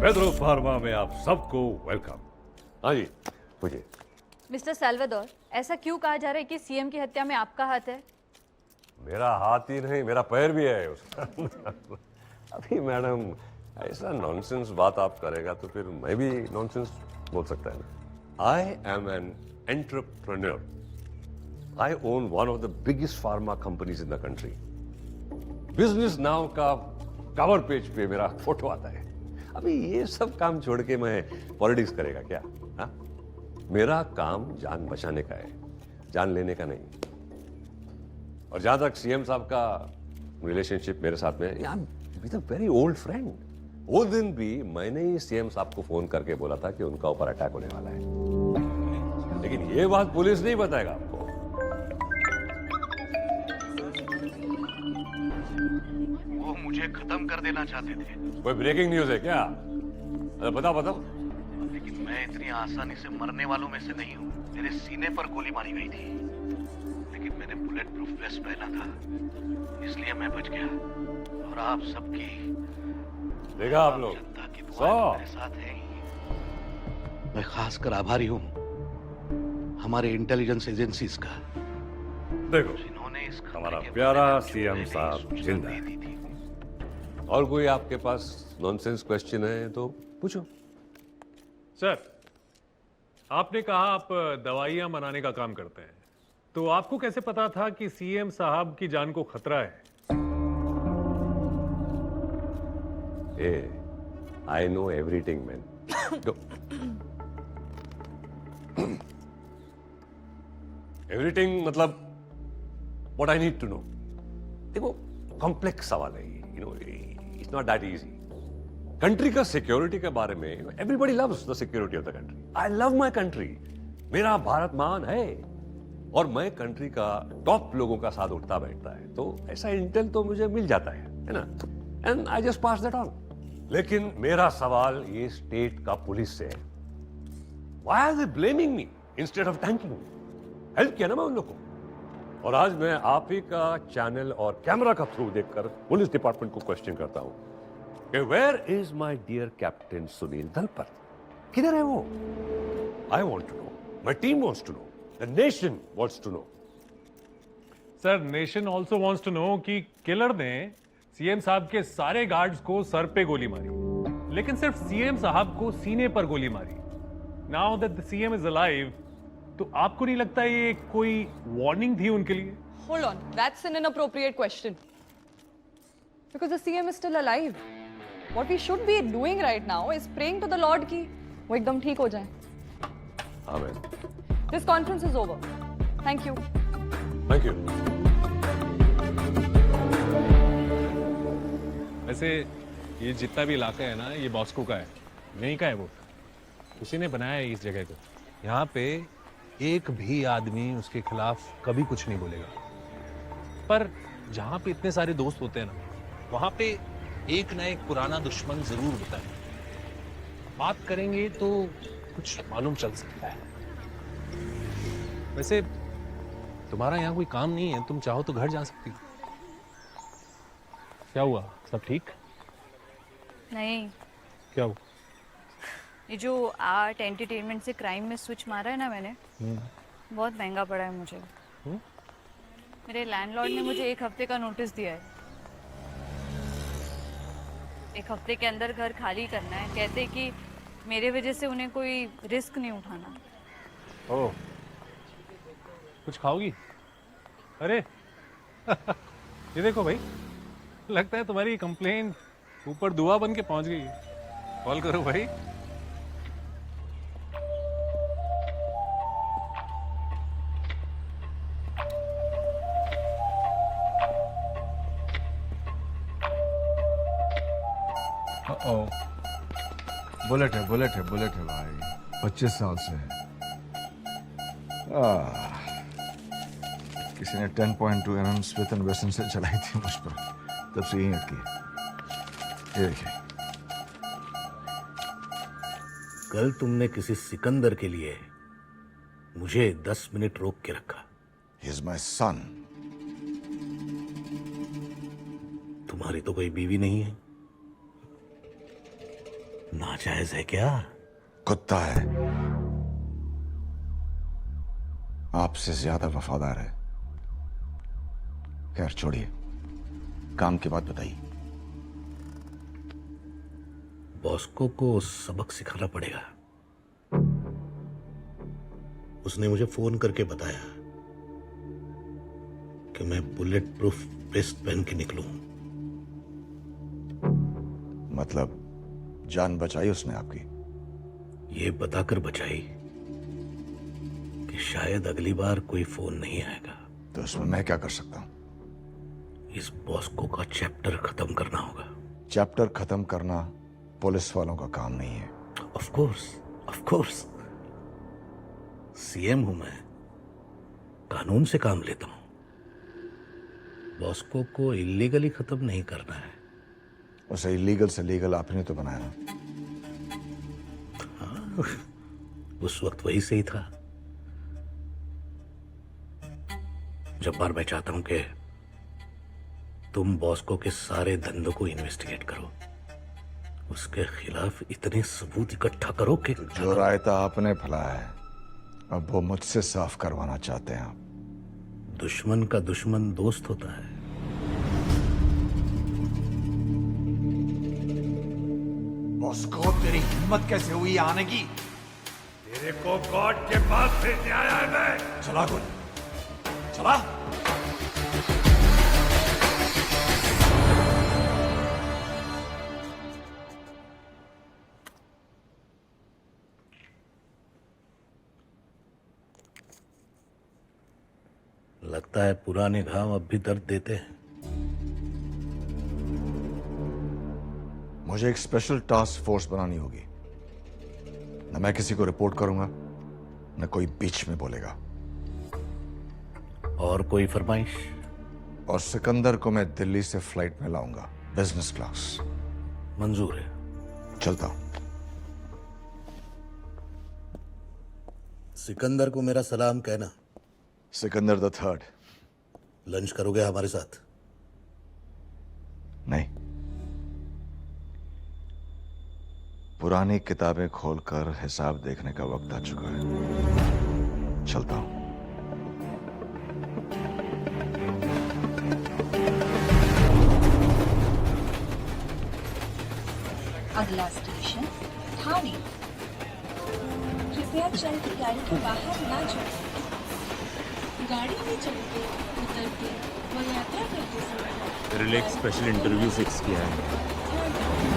Pedro pharma में आप सबको वेलकम। हाँ जी, पूछिए। मिस्टर साल्वाडोर, ऐसा क्यों कहा जा रहा है कि सीएम की हत्या में आपका हाथ है? मेरा हाथ ही नहीं, मेरा पैर भी है उसका। अभी मैडम ऐसा नॉनसेंस बात आप करेगा तो फिर मैं भी नॉनसेंस बोल सकता है ना। I am an entrepreneur. I own one of the biggest pharma companies in the country. Business now का कवर पेज पे मेरा फोटो आता है। अभी ये सब काम छोड़ के मैं पॉलिटिक्स करेगा क्या? हा? मेरा काम जान बचाने का है, जान लेने का नहीं। और जहां तक सीएम साहब का रिलेशनशिप मेरे साथ में, यार with a very old friend. वो दिन भी मैंने ही सीएम साहब को फोन करके बोला था कि उनका ऊपर अटैक होने वाला है, लेकिन ये बात पुलिस नहीं बताएगा आपको। वो मुझे खत्म कर देना चाहते थे। कोई ब्रेकिंग न्यूज है क्या? अरे बताओ। लेकिन मैं इतनी आसानी से मरने वालों में से नहीं हूँ। मेरे सीने पर गोली मारी गई थी, लेकिन मैंने बुलेट प्रूफ वेस्ट पहना था, इसलिए मैं बच गया। और आप सबकी, देखा आप लोग, जनता की दुआएं मेरे साथ है। मैं खासकर आभारी हूँ हमारे इंटेलिजेंस एजेंसीज का। देखो जिन्होंने इस हमारा प्यारा सीएम साहब जिंदा है। और कोई आपके पास नॉनसेंस क्वेश्चन है तो पूछो। सर, आपने कहा आप दवाइयां बनाने का काम करते हैं, तो आपको कैसे पता था कि सीएम साहब की जान को खतरा है? I know everything man. Everything मतलब what I need to know. देखो कॉम्प्लेक्स सवाल है, you know, it's not that easy. Country का सिक्योरिटी के बारे में everybody loves the security of the country. I love my country. मेरा भारत महान है और मैं कंट्री का टॉप लोगों का साथ उठता बैठता है, तो ऐसा इंटेल तो मुझे मिल जाता है ना, and I just pass that on. लेकिन मेरा सवाल ये स्टेट का पुलिस से है। Why are they blaming me instead of thanking me? Help किया ना मैं उन लोगों को। और आज मैं आप ही का चैनल और कैमरा का थ्रू देखकर पुलिस डिपार्टमेंट को क्वेश्चन करता हूं कि where is my dear captain Sunil Dalpat? किधर है वो? I want to know, my team wants to know, the nation wants to know. Sir, nation also wants to know कि किलर ने सीएम साहब के सारे गार्ड्स को सर पे गोली मारी, लेकिन सिर्फ सीएम साहब को सीने पर गोली मारी। Now that the CM is alive, तो आपको नहीं लगता ये कोई वार्निंग थी उनके लिए? Hold on, that's an inappropriate question. Because the CM is still alive. What we should be doing right now is praying to the Lord कि वो एकदम ठीक हो जाए. आमीन। This conference is over. Thank you. Thank you. वैसे ये जितना भी इलाका है ना, ये बॉस्को का है, यहीं का है वो। उसी ने बनाया है इस जगह को। यहाँ पे एक भी आदमी उसके खिलाफ कभी कुछ नहीं बोलेगा। पर जहाँ पे इतने सारे दोस्त होते हैं ना, वहाँ पे एक ना एक पुराना दुश्मन जरूर होता है। बात करेंगे तो कुछ मालूम चल सकता है। वैसे तुम्हारा यहाँ कोई काम नहीं है, तुम चाहो तो घर जा सकती हो। क्या हुआ, सब ठीक? नहीं, क्या हुआ? ये जो आर्ट एंटरटेनमेंट से क्राइम में स्विच मारा है ना मैंने, बहुत महंगा पड़ा है मुझे। मेरे लैंडलॉर्ड ने मुझे 1 हफ्ते का नोटिस दिया है। 1 हफ्ते के अंदर घर खाली करना है। कहते कि मेरे वजह से उन्हें कोई रिस्क नहीं उठाना। ओह, कुछ खाओगी? अरे ये देखो भाई, लगता है तुम्हारी कंप्लेन ऊपर दुआ बन के पहुंच गई है। कॉल करो भाई। बुलेट है भाई, 25 साल से है। किसी ने 10.2 mm स्मिथ एंड वेसन से चलाई थी मुझ पर, तब से यही अटकी है। ये देखिए। कल तुमने किसी सिकंदर के लिए मुझे 10 मिनट रोक के रखा। He is my son. तुम्हारी तो कोई बीवी नहीं है, नाजायज है क्या? कुत्ता है, आपसे ज्यादा वफादार है। खैर छोड़िए, काम की बात बताइए। बॉस्को को सबक सिखाना पड़ेगा। उसने मुझे फोन करके बताया कि मैं बुलेट प्रूफ वेस्ट पहन के निकलूं। मतलब जान बचाई उसने आपकी? ये बताकर बचाई कि शायद अगली बार कोई फोन नहीं आएगा। तो इसमें मैं क्या कर सकता हूं? इस बॉस्को का चैप्टर खत्म करना होगा। चैप्टर खत्म करना पुलिस वालों का काम नहीं है। ऑफ कोर्स सीएम हूं मैं, कानून से काम लेता हूं। बॉस्को को इलीगली खत्म नहीं करना है। उसे इलीगल से लीगल आपने तो बनाया। उस वक्त वही सही था। जब बार मैं चाहता हूं कि तुम बॉस्को के सारे धंधों को इन्वेस्टिगेट करो, उसके खिलाफ इतने सबूत इकट्ठा करो कि जो रायता आपने फैलाया है अब वो मुझसे साफ करवाना चाहते हैं आप। दुश्मन का दुश्मन दोस्त होता है। बॉस्को, तेरी हिम्मत कैसे हुई आने की? तेरे को गॉड के पास भेजने आया है मैं। चला गुल, चला। लगता है पुराने घाव अब भी दर्द देते हैं। मुझे एक स्पेशल टास्क फोर्स बनानी होगी। न मैं किसी को रिपोर्ट करूंगा, न कोई बीच में बोलेगा। और कोई फरमाइश? और सिकंदर को मैं दिल्ली से फ्लाइट में लाऊंगा, बिजनेस क्लास। मंजूर है। चलता हूं। सिकंदर को मेरा सलाम कहना। Sikandar the third. लंच करोगे हमारे साथ? नहीं, पुरानी किताबें खोलकर हिसाब देखने का वक्त आ चुका है। चलता हूं। अगला स्टेशन ठाणे। कृपया चलती गाड़ी के बाहर ना जाएं। गाड़ी में चलते उतरते व यात्रा करते समय रिलैक्स स्पेशल इंटरव्यू फिक्स किया है।